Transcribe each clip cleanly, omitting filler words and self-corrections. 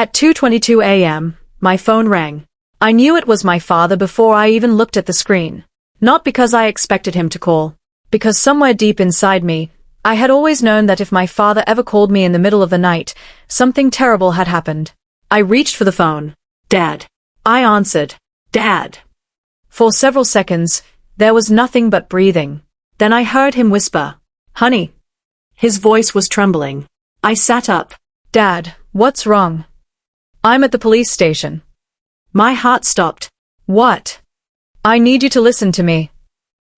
At 2:22 a.m., my phone rang. I knew it was my father before I even looked at the screen. Not because I expected him to call. Because somewhere deep inside me, I had always known that if my father ever called me in the middle of the night, something terrible had happened. I reached for the phone. Dad. I answered. Dad. For several seconds, there was nothing but breathing. Then I heard him whisper, "Honey." His voice was trembling. I sat up. "Dad, what's wrong?" "I'm at the police station." My heart stopped. "What?" "I need you to listen to me."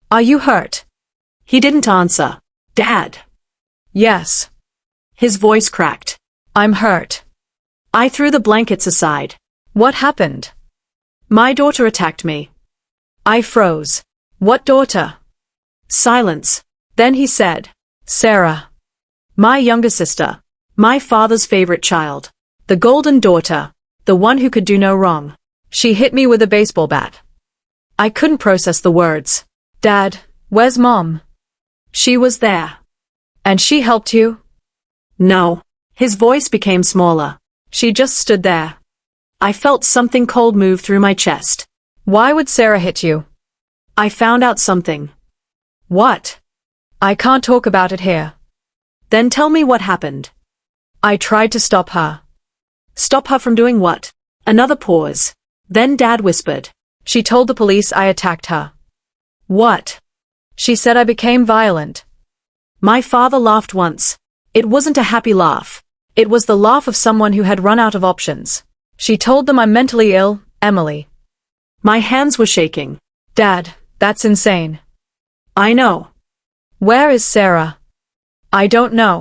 "Are you hurt?" He didn't answer. "Dad." "Yes." His voice cracked. "I'm hurt." I threw the blankets aside. "What happened?" "My daughter attacked me." I froze. "What daughter?" Silence. Then he said, "Sarah. My younger sister. My father's favorite child. The golden daughter. The one who could do no wrong. She hit me with a baseball bat." I couldn't process the words. "Dad, where's Mom?" "She was there." "And she helped you?" "No." His voice became smaller. "She just stood there." I felt something cold move through my chest. "Why would Sarah hit you?" "I found out something." "What?" "I can't talk about it here." "Then tell me what happened." "I tried to stop her." "Stop her from doing what?" Another pause. Then Dad whispered. "She told the police I attacked her." "What?" "She said I became violent." My father laughed once. It wasn't a happy laugh. It was the laugh of someone who had run out of options. "She told them I'm mentally ill, Emily." My hands were shaking. "Dad, that's insane." "I know." "Where is Sarah?" "I don't know."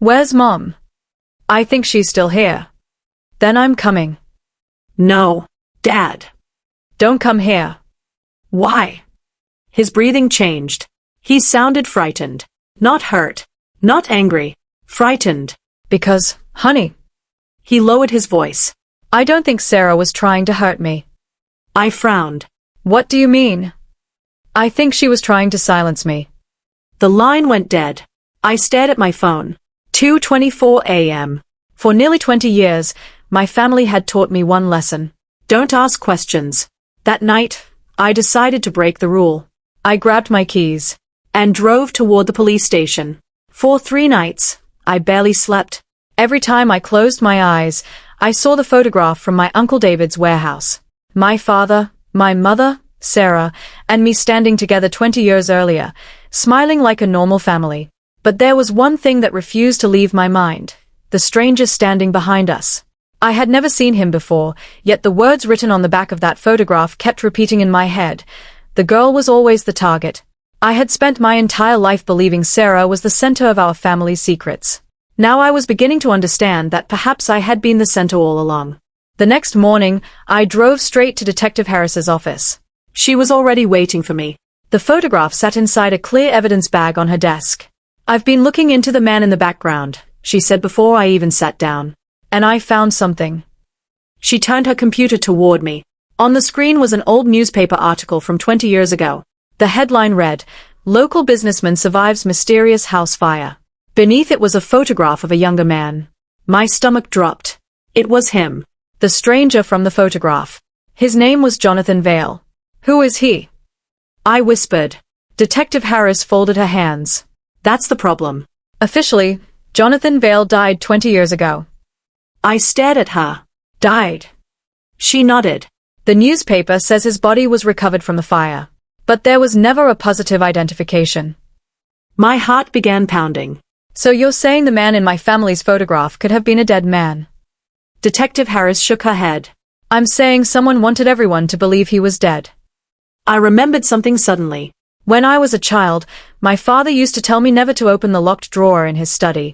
"Where's Mom?" "I think she's still here." "Then I'm coming." "No, Dad." "Don't come here." "Why?" His breathing changed. He sounded frightened. Not hurt. Not angry. Frightened. "Because, honey." He lowered his voice. "I don't think Sarah was trying to hurt me." I frowned. "What do you mean?" "I think she was trying to silence me." The line went dead. I stared at my phone. 2:24 a.m. For nearly 20 years, my family had taught me one lesson. Don't ask questions. That night, I decided to break the rule. I grabbed my keys and drove toward the police station. For 3 nights, I barely slept. Every time I closed my eyes, I saw the photograph from my Uncle David's warehouse. My father, my mother, Sarah, and me standing together 20 years earlier, smiling like a normal family. But there was one thing that refused to leave my mind. The stranger standing behind us. I had never seen him before, yet the words written on the back of that photograph kept repeating in my head. The girl was always the target. I had spent my entire life believing Sarah was the center of our family's secrets. Now I was beginning to understand that perhaps I had been the center all along. The next morning, I drove straight to Detective Harris's office. She was already waiting for me. The photograph sat inside a clear evidence bag on her desk. "I've been looking into the man in the background," she said before I even sat down. "And I found something." She turned her computer toward me. On the screen was an old newspaper article from 20 years ago. The headline read, "Local businessman survives mysterious house fire." Beneath it was a photograph of a younger man. My stomach dropped. It was him. The stranger from the photograph. His name was Jonathan Vale. "Who is he?" I whispered. Detective Harris folded her hands. "That's the problem. Officially, Jonathan Vale died 20 years ago." I stared at her. "Died?" She nodded. "The newspaper says his body was recovered from the fire. But there was never a positive identification." My heart began pounding. "So you're saying the man in my family's photograph could have been a dead man?" Detective Harris shook her head. "I'm saying someone wanted everyone to believe he was dead." I remembered something suddenly. When I was a child, my father used to tell me never to open the locked drawer in his study.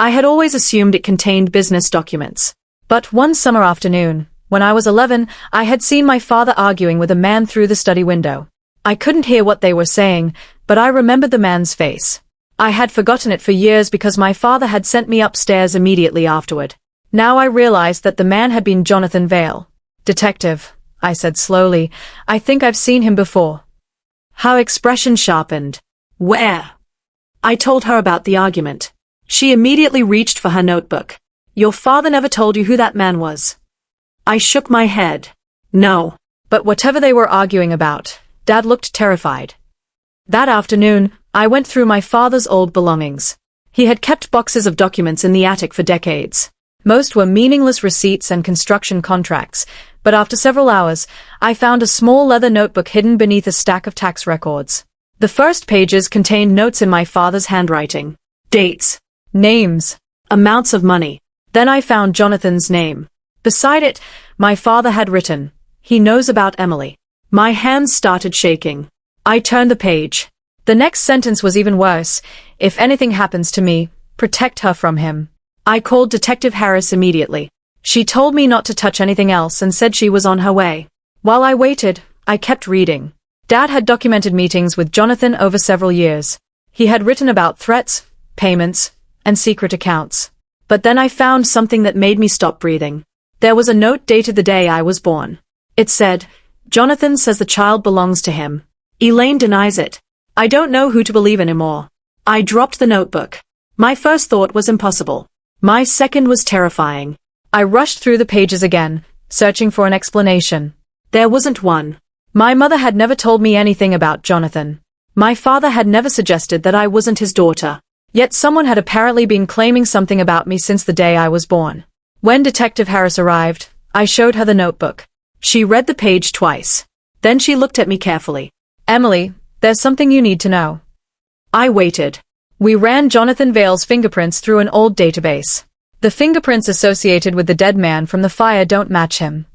I had always assumed it contained business documents. But one summer afternoon, when I was 11, I had seen my father arguing with a man through the study window. I couldn't hear what they were saying, but I remembered the man's face. I had forgotten it for years because my father had sent me upstairs immediately afterward. Now I realized that the man had been Jonathan Vale. "Detective," I said slowly, "I think I've seen him before." Her expression sharpened. "Where?" I told her about the argument. She immediately reached for her notebook. Your father never told you who that man was? I shook my head. No. But whatever they were arguing about, Dad looked terrified. That afternoon, I went through my father's old belongings. He had kept boxes of documents in the attic for decades. Most were meaningless receipts and construction contracts, but after several hours, I found a small leather notebook hidden beneath a stack of tax records. The first pages contained notes in my father's handwriting. Dates, names, amounts of money. Then I found Jonathan's name. Beside it, my father had written, "He knows about Emily." My hands started shaking. I turned the page. The next sentence was even worse. "If anything happens to me, protect her from him." I called Detective Harris immediately. She told me not to touch anything else and said she was on her way. While I waited, I kept reading. Dad had documented meetings with Jonathan over several years. He had written about threats, payments, and secret accounts. But then I found something that made me stop breathing. There was a note dated the day I was born. It said, "Jonathan says the child belongs to him. Elaine denies it. I don't know who to believe anymore." I dropped the notebook. My first thought was impossible. My second was terrifying. I rushed through the pages again, searching for an explanation. There wasn't one. My mother had never told me anything about Jonathan. My father had never suggested that I wasn't his daughter. Yet someone had apparently been claiming something about me since the day I was born. When Detective Harris arrived, I showed her the notebook. She read the page twice. Then she looked at me carefully. "Emily, there's something you need to know." I waited. We ran Jonathan Vale's fingerprints through an old database. The fingerprints associated with the dead man from the fire don't match him.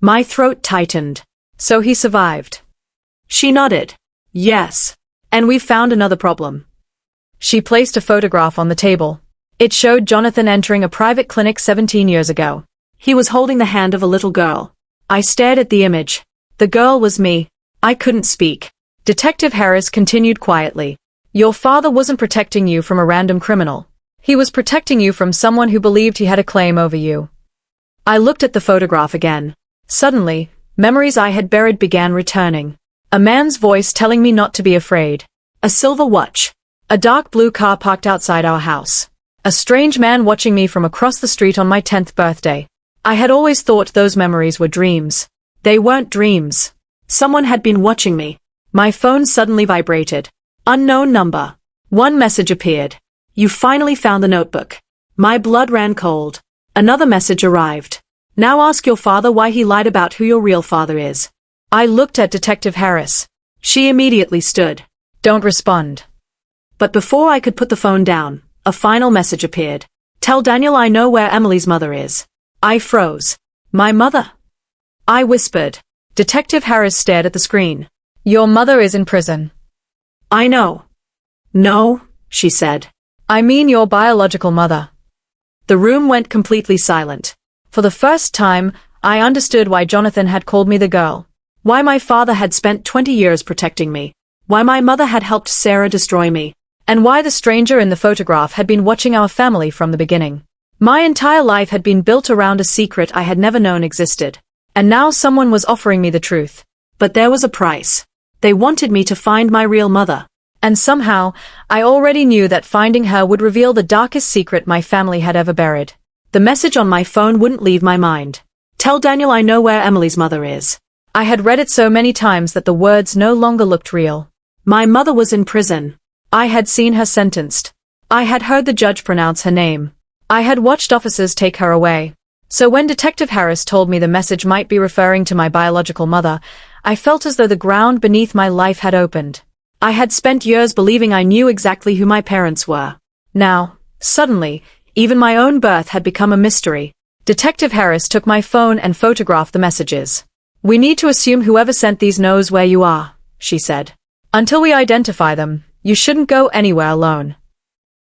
My throat tightened. So he survived. She nodded. Yes. And we found another problem. She placed a photograph on the table. It showed Jonathan entering a private clinic 17 years ago. He was holding the hand of a little girl. I stared at the image. The girl was me. I couldn't speak. Detective Harris continued quietly. "Your father wasn't protecting you from a random criminal. He was protecting you from someone who believed he had a claim over you." I looked at the photograph again. Suddenly, memories I had buried began returning. A man's voice telling me not to be afraid. A silver watch. A dark blue car parked outside our house. A strange man watching me from across the street on my 10th birthday. I had always thought those memories were dreams. They weren't dreams. Someone had been watching me. My phone suddenly vibrated. Unknown number. One message appeared. "You finally found the notebook." My blood ran cold. Another message arrived. "Now ask your father why he lied about who your real father is." I looked at Detective Harris. She immediately stood. "Don't respond." But before I could put the phone down, a final message appeared. "Tell Daniel I know where Emily's mother is." I froze. "My mother?" I whispered. Detective Harris stared at the screen. "Your mother is in prison." "I know." "No," she said. "I mean your biological mother." The room went completely silent. For the first time, I understood why Jonathan had called me the girl. Why my father had spent 20 years protecting me. Why my mother had helped Sarah destroy me. And why the stranger in the photograph had been watching our family from the beginning. My entire life had been built around a secret I had never known existed. And now someone was offering me the truth. But there was a price. They wanted me to find my real mother. And somehow, I already knew that finding her would reveal the darkest secret my family had ever buried. The message on my phone wouldn't leave my mind. "Tell Daniel I know where Emily's mother is." I had read it so many times that the words no longer looked real. My mother was in prison. I had seen her sentenced. I had heard the judge pronounce her name. I had watched officers take her away. So when Detective Harris told me the message might be referring to my biological mother, I felt as though the ground beneath my life had opened. I had spent years believing I knew exactly who my parents were. Now, suddenly, even my own birth had become a mystery. Detective Harris took my phone and photographed the messages. "We need to assume whoever sent these knows where you are," she said. "Until we identify them, you shouldn't go anywhere alone."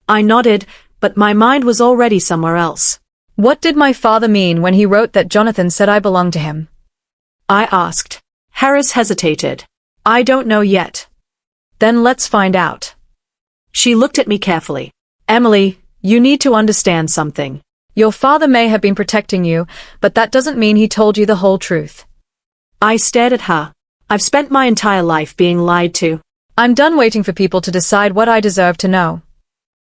I nodded, but my mind was already somewhere else. What did my father mean when he wrote that Jonathan said I belonged to him? I asked. Harris hesitated. "I don't know yet." "Then let's find out." She looked at me carefully. "Emily, you need to understand something. Your father may have been protecting you, but that doesn't mean he told you the whole truth." I stared at her. I've spent my entire life being lied to. I'm done waiting for people to decide what I deserve to know.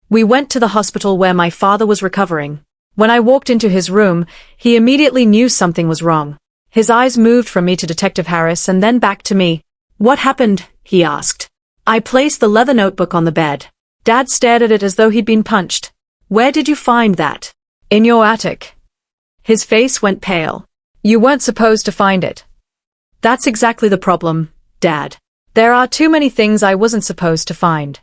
We went to the hospital where my father was recovering. When I walked into his room, he immediately knew something was wrong. His eyes moved from me to Detective Harris and then back to me. "What happened?" he asked. I placed the leather notebook on the bed. Dad stared at it as though he'd been punched. "Where did you find that?" "In your attic." His face went pale. "You weren't supposed to find it." "That's exactly the problem, Dad. There are too many things I wasn't supposed to find."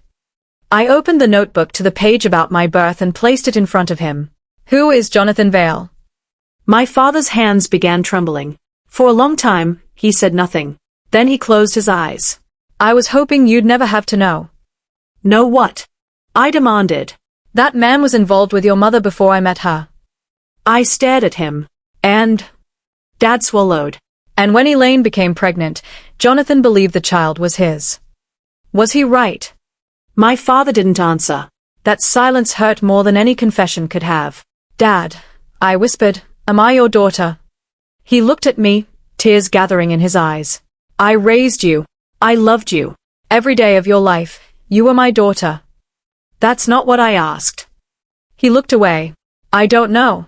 I opened the notebook to the page about my birth and placed it in front of him. "Who is Jonathan Vale?" My father's hands began trembling. For a long time, he said nothing. Then he closed his eyes. "I was hoping you'd never have to know." "Know what?" I demanded. "That man was involved with your mother before I met her." I stared at him. "And?" Dad swallowed. "And when Elaine became pregnant, Jonathan believed the child was his." Was he right? My father didn't answer. That silence hurt more than any confession could have. "Dad," I whispered, "am I your daughter?" He looked at me, tears gathering in his eyes. "I raised you. I loved you. Every day of your life, you were my daughter." "That's not what I asked." He looked away. "I don't know."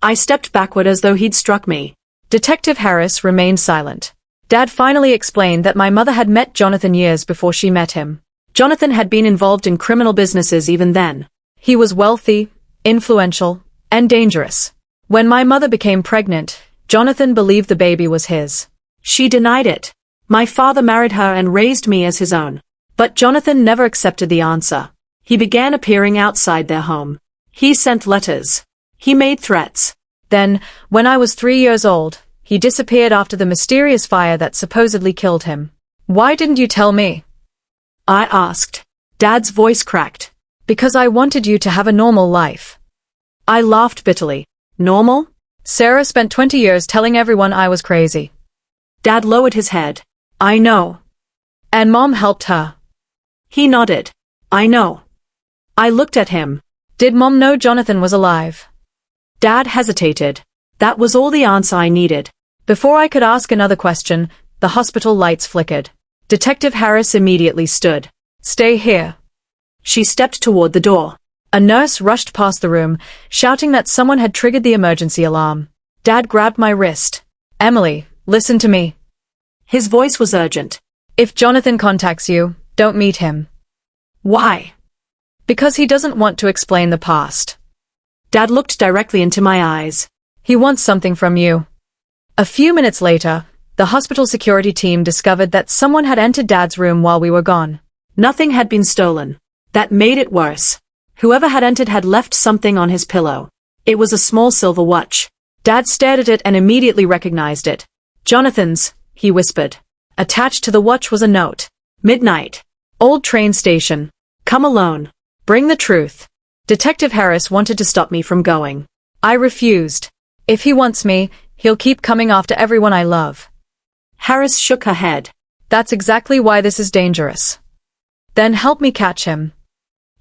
I stepped backward as though he'd struck me. Detective Harris remained silent. Dad finally explained that my mother had met Jonathan years before she met him. Jonathan had been involved in criminal businesses even then. He was wealthy, influential, and dangerous. When my mother became pregnant, Jonathan believed the baby was his. She denied it. My father married her and raised me as his own. But Jonathan never accepted the answer. He began appearing outside their home. He sent letters. He made threats. Then, when I was 3 years old, he disappeared after the mysterious fire that supposedly killed him. "Why didn't you tell me?" I asked. Dad's voice cracked. "Because I wanted you to have a normal life." I laughed bitterly. "Normal?" "Sarah spent 20 years telling everyone I was crazy." Dad lowered his head. "I know." "And Mom helped her." He nodded. "I know." I looked at him. "Did Mom know Jonathan was alive?" Dad hesitated. That was all the answer I needed. Before I could ask another question, the hospital lights flickered. Detective Harris immediately stood. "Stay here." She stepped toward the door. A nurse rushed past the room, shouting that someone had triggered the emergency alarm. Dad grabbed my wrist. "Emily, listen to me." His voice was urgent. "If Jonathan contacts you, don't meet him." "Why?" "Because he doesn't want to explain the past." Dad looked directly into my eyes. "He wants something from you." A few minutes later, the hospital security team discovered that someone had entered Dad's room while we were gone. Nothing had been stolen. That made it worse. Whoever had entered had left something on his pillow. It was a small silver watch. Dad stared at it and immediately recognized it. "Jonathan's," he whispered. Attached to the watch was a note. "Midnight. Old train station. Come alone. Bring the truth." Detective Harris wanted to stop me from going. I refused. "If he wants me, he'll keep coming after everyone I love." Harris shook her head. "That's exactly why this is dangerous." "Then help me catch him."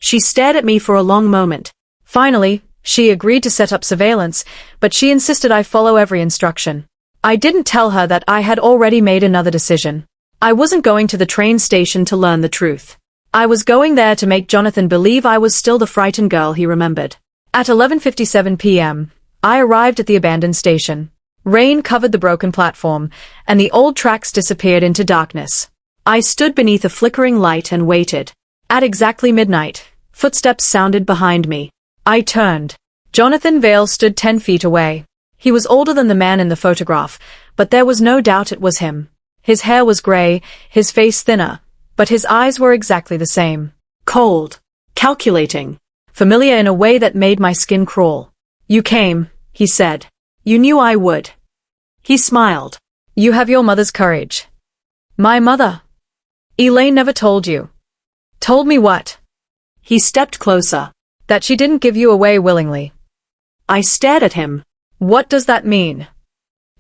She stared at me for a long moment. Finally, she agreed to set up surveillance, but she insisted I follow every instruction. I didn't tell her that I had already made another decision. I wasn't going to the train station to learn the truth. I was going there to make Jonathan believe I was still the frightened girl he remembered. At 11:57 p.m., I arrived at the abandoned station. Rain covered the broken platform, and the old tracks disappeared into darkness. I stood beneath a flickering light and waited. At exactly midnight, footsteps sounded behind me. I turned. Jonathan Vale stood 10 feet away. He was older than the man in the photograph, but there was no doubt it was him. His hair was gray, his face thinner, but his eyes were exactly the same. Cold. Calculating. Familiar in a way that made my skin crawl. "You came," he said. "You knew I would." He smiled. "You have your mother's courage." "My mother?" "Elaine never told you." "Told me what?" He stepped closer. "That she didn't give you away willingly." I stared at him. "What does that mean?"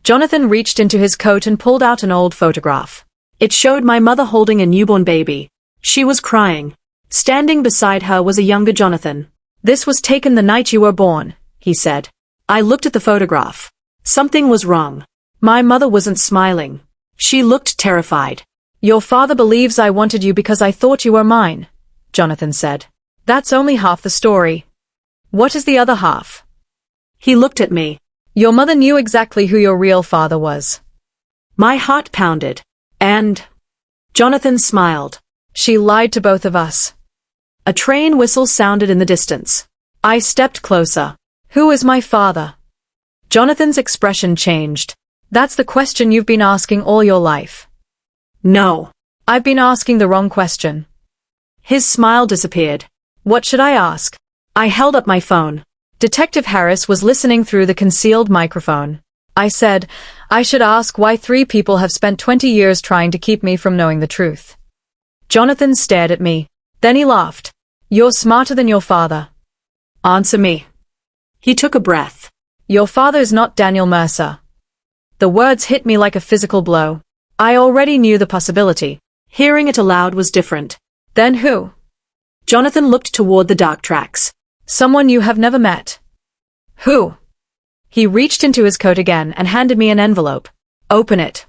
Jonathan reached into his coat and pulled out an old photograph. It showed my mother holding a newborn baby. She was crying. Standing beside her was a younger Jonathan. "This was taken the night you were born," he said. I looked at the photograph. Something was wrong. My mother wasn't smiling. She looked terrified. "Your father believes I wanted you because I thought you were mine," Jonathan said. "That's only half the story." "What is the other half?" He looked at me. Your mother knew exactly who your real father was. My heart pounded. And Jonathan smiled. She lied to both of us. A train whistle sounded in the distance. I stepped closer. Who is my father? Jonathan's expression changed. That's the question you've been asking all your life. No. I've been asking the wrong question. His smile disappeared. What should I ask? I held up my phone. Detective Harris was listening through the concealed microphone. I said, I should ask why 3 people have spent 20 years trying to keep me from knowing the truth. Jonathan stared at me. Then he laughed. You're smarter than your father. Answer me. He took a breath. Your father's not Daniel Mercer. The words hit me like a physical blow. I already knew the possibility. Hearing it aloud was different. Then who? Jonathan looked toward the dark tracks. Someone you have never met. Who? He reached into his coat again and handed me an envelope. Open it.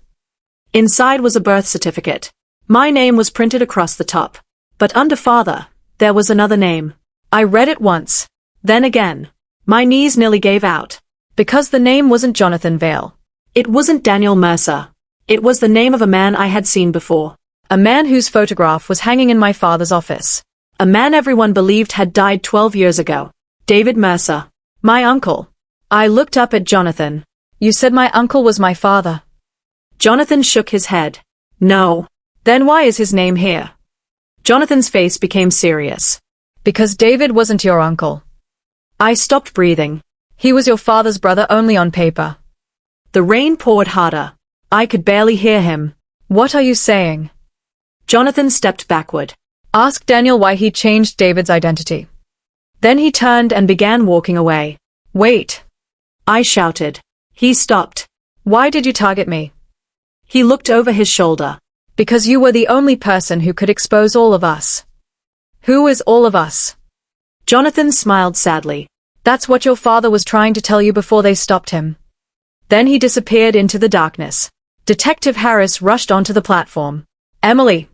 Inside was a birth certificate. My name was printed across the top. But under father, there was another name. I read it once. Then again. My knees nearly gave out. Because the name wasn't Jonathan Vale. It wasn't Daniel Mercer. It was the name of a man I had seen before. A man whose photograph was hanging in my father's office. A man everyone believed had died 12 years ago. David Mercer. My uncle. I looked up at Jonathan. You said my uncle was my father. Jonathan shook his head. No. Then why is his name here? Jonathan's face became serious. Because David wasn't your uncle. I stopped breathing. He was your father's brother only on paper. The rain poured harder. I could barely hear him. What are you saying? Jonathan stepped backward. Ask Daniel why he changed David's identity. Then he turned and began walking away. Wait. I shouted. He stopped. Why did you target me? He looked over his shoulder. Because you were the only person who could expose all of us. Who is all of us? Jonathan smiled sadly. That's what your father was trying to tell you before they stopped him. Then he disappeared into the darkness. Detective Harris rushed onto the platform. Emily.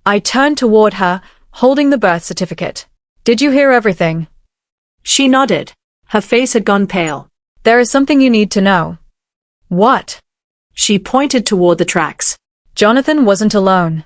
I turned toward her, holding the birth certificate. Did you hear everything? She nodded. Her face had gone pale. There is something you need to know. What? She pointed toward the tracks. Jonathan wasn't alone.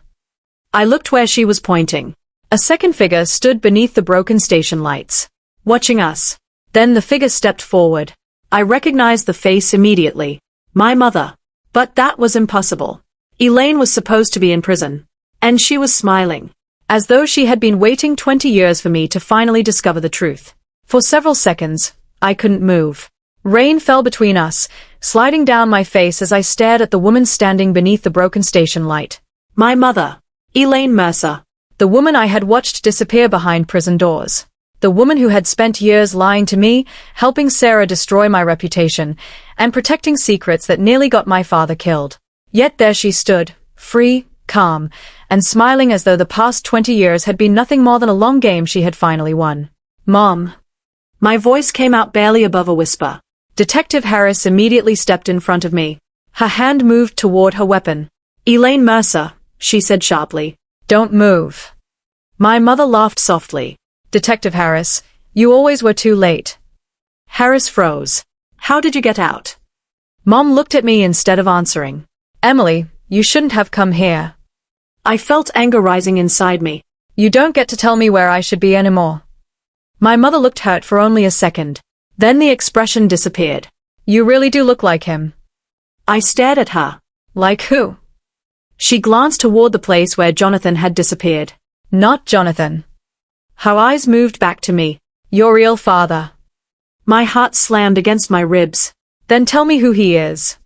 I looked where she was pointing. A second figure stood beneath the broken station lights, watching us. Then the figure stepped forward. I recognized the face immediately. My mother. But that was impossible. Elaine was supposed to be in prison. And she was smiling. As though she had been waiting 20 years for me to finally discover the truth. For several seconds, I couldn't move. Rain fell between us, sliding down my face as I stared at the woman standing beneath the broken station light. My mother. Elaine Mercer. The woman I had watched disappear behind prison doors. The woman who had spent years lying to me, helping Sarah destroy my reputation, and protecting secrets that nearly got my father killed. Yet there she stood, free, calm, and smiling as though the past 20 years had been nothing more than a long game she had finally won. Mom. My voice came out barely above a whisper. Detective Harris immediately stepped in front of me. Her hand moved toward her weapon. Elaine Mercer, she said sharply. Don't move. My mother laughed softly. Detective Harris, you always were too late. Harris froze. How did you get out? Mom looked at me instead of answering. Emily, you shouldn't have come here. I felt anger rising inside me. You don't get to tell me where I should be anymore. My mother looked hurt for only a second. Then the expression disappeared. You really do look like him. I stared at her. Like who? She glanced toward the place where Jonathan had disappeared. Not Jonathan. Her eyes moved back to me. Your real father. My heart slammed against my ribs. Then tell me who he is.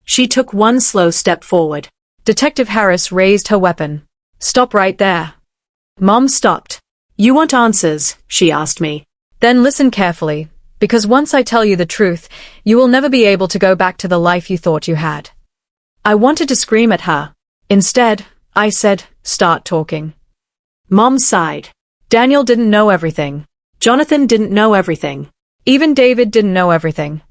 She took one slow step forward. Detective Harris raised her weapon. Stop right there. Mom stopped. You want answers? She asked me. Then listen carefully, because once I tell you the truth, you will never be able to go back to the life you thought you had. I wanted to scream at her. Instead, I said, start talking. Mom sighed. Daniel didn't know everything. Jonathan didn't know everything. Even David didn't know everything.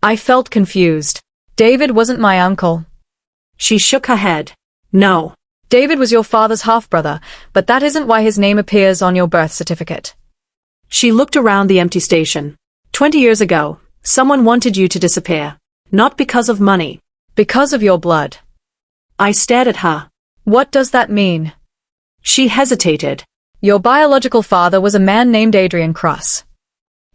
I felt confused. David wasn't my uncle. She shook her head. No. David was your father's half-brother, but that isn't why his name appears on your birth certificate. She looked around the empty station. 20 years ago, Someone wanted you to disappear. Not because of money. Because of your blood. I stared at her. What does that mean? She hesitated. Your biological father was a man named Adrian Cross.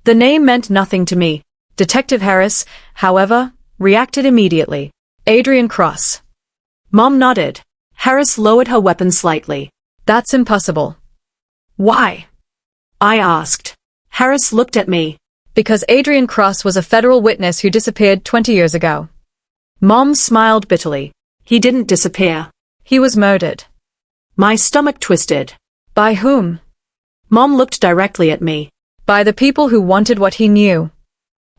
The name meant nothing to me. Detective Harris, however, reacted immediately. Adrian Cross. Mom nodded. Harris lowered her weapon slightly. That's impossible. Why? I asked. Harris looked at me. Because Adrian Cross was a federal witness who disappeared 20 years ago. Mom smiled bitterly. He didn't disappear. He was murdered. My stomach twisted. By whom? Mom looked directly at me. By the people who wanted what he knew.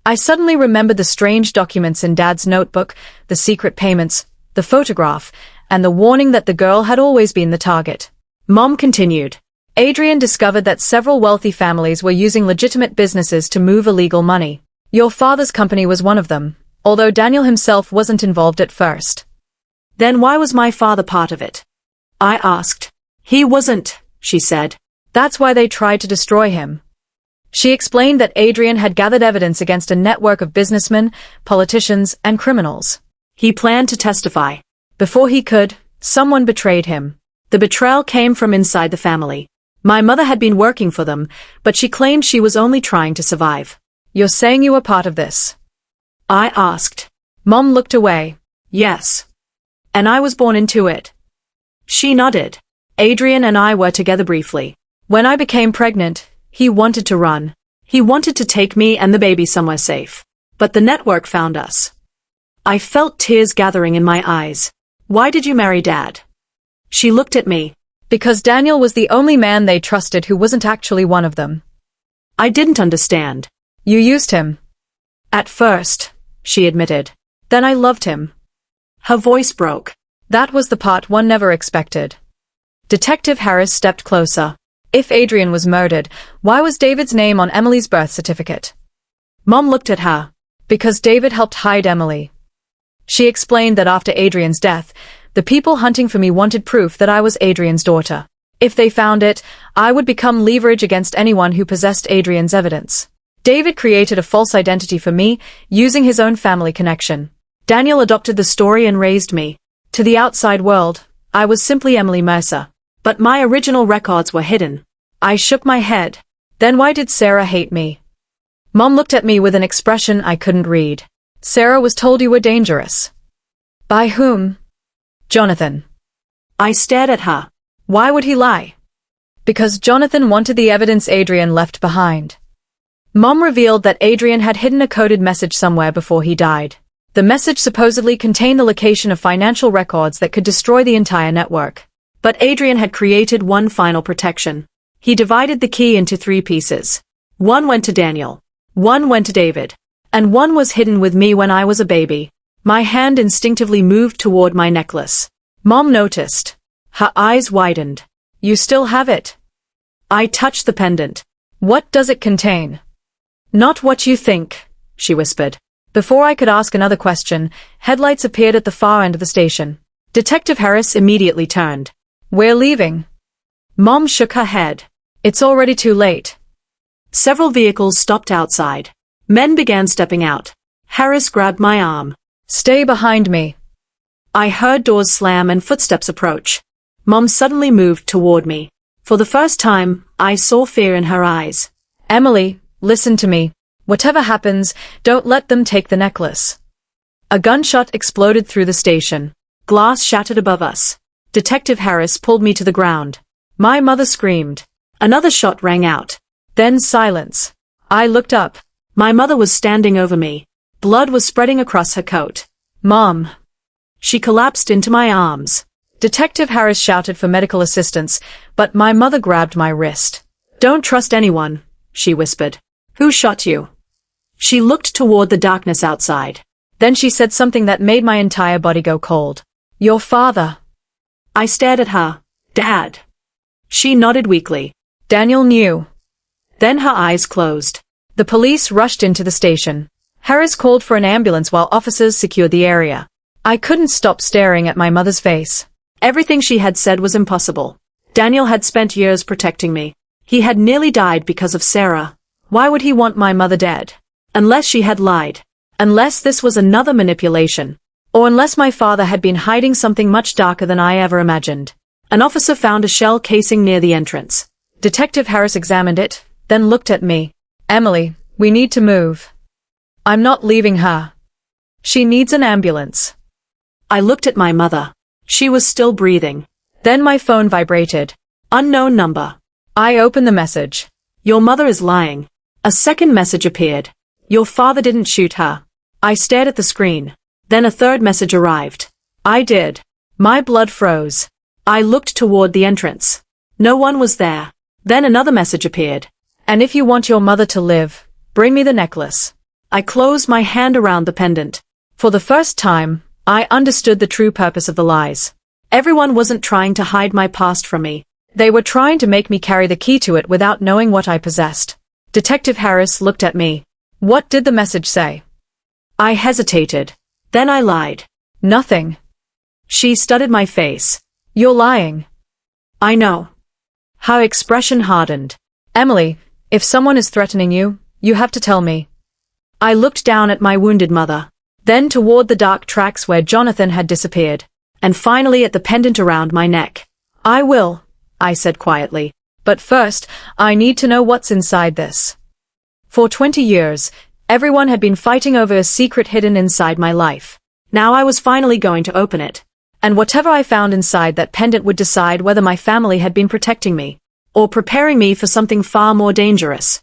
I suddenly remembered the strange documents in Dad's notebook, the secret payments, the photograph, and the warning that the girl had always been the target. Mom continued. Adrian discovered that several wealthy families were using legitimate businesses to move illegal money. Your father's company was one of them, although Daniel himself wasn't involved at first. Then why was my father part of it? I asked. He wasn't, she said. That's why they tried to destroy him. She explained that Adrian had gathered evidence against a network of businessmen, politicians, and criminals. He planned to testify. Before he could, someone betrayed him. The betrayal came from inside the family. My mother had been working for them, but she claimed she was only trying to survive. You're saying you were part of this? I asked. Mom looked away. Yes. And I was born into it. She nodded. Adrian and I were together briefly. When I became pregnant, he wanted to run. He wanted to take me and the baby somewhere safe. But the network found us. I felt tears gathering in my eyes. Why did you marry Dad? She looked at me. Because Daniel was the only man they trusted who wasn't actually one of them. I didn't understand. You used him. At first, she admitted. Then I loved him. Her voice broke. That was the part one never expected. Detective Harris stepped closer. If Adrian was murdered, why was David's name on Emily's birth certificate? Mom looked at her. Because David helped hide Emily. She explained that after Adrian's death, the people hunting for me wanted proof that I was Adrian's daughter. If they found it, I would become leverage against anyone who possessed Adrian's evidence. David created a false identity for me, using his own family connection. Daniel adopted the story and raised me. To the outside world, I was simply Emily Mercer. But my original records were hidden. I shook my head. Then why did Sarah hate me? Mom looked at me with an expression I couldn't read. Sarah was told you were dangerous. By whom? Jonathan. I stared at her. Why would he lie? Because Jonathan wanted the evidence Adrian left behind. Mom revealed that Adrian had hidden a coded message somewhere before he died. The message supposedly contained the location of financial records that could destroy the entire network. But Adrian had created one final protection. He divided the key into 3 pieces. One went to Daniel. One went to David. And one was hidden with me when I was a baby. My hand instinctively moved toward my necklace. Mom noticed. Her eyes widened. You still have it? I touched the pendant. What does it contain? Not what you think, she whispered. Before I could ask another question, headlights appeared at the far end of the station. Detective Harris immediately turned. We're leaving. Mom shook her head. It's already too late. Several vehicles stopped outside. Men began stepping out. Harris grabbed my arm. Stay behind me. I heard doors slam and footsteps approach. Mom suddenly moved toward me. For the first time, I saw fear in her eyes. Emily, listen to me. Whatever happens, don't let them take the necklace. A gunshot exploded through the station. Glass shattered above us. Detective Harris pulled me to the ground. My mother screamed. Another shot rang out. Then silence. I looked up. My mother was standing over me. Blood was spreading across her coat. Mom. She collapsed into my arms. Detective Harris shouted for medical assistance, but my mother grabbed my wrist. Don't trust anyone, she whispered. Who shot you? She looked toward the darkness outside. Then she said something that made my entire body go cold. Your father. I stared at her. Dad. She nodded weakly. Daniel knew. Then her eyes closed. The police rushed into the station. Harris called for an ambulance while officers secured the area. I couldn't stop staring at my mother's face. Everything she had said was impossible. Daniel had spent years protecting me. He had nearly died because of Sarah. Why would he want my mother dead? Unless she had lied. Unless this was another manipulation. Or unless my father had been hiding something much darker than I ever imagined. An officer found a shell casing near the entrance. Detective Harris examined it, then looked at me. Emily, we need to move. I'm not leaving her. She needs an ambulance. I looked at my mother. She was still breathing. Then my phone vibrated. Unknown number. I opened the message. Your mother is lying. A second message appeared. Your father didn't shoot her. I stared at the screen. Then a third message arrived. I did. My blood froze. I looked toward the entrance. No one was there. Then another message appeared. And if you want your mother to live, bring me the necklace. I closed my hand around the pendant. For the first time, I understood the true purpose of the lies. Everyone wasn't trying to hide my past from me. They were trying to make me carry the key to it without knowing what I possessed. Detective Harris looked at me. What did the message say? I hesitated. Then I lied. Nothing. She studied my face. You're lying. I know. Her expression hardened. Emily, if someone is threatening you, you have to tell me. I looked down at my wounded mother. Then toward the dark tracks where Jonathan had disappeared. And finally at the pendant around my neck. I will, I said quietly. But first, I need to know what's inside this. For 20 years, everyone had been fighting over a secret hidden inside my life. Now I was finally going to open it. And whatever I found inside that pendant would decide whether my family had been protecting me, or preparing me for something far more dangerous.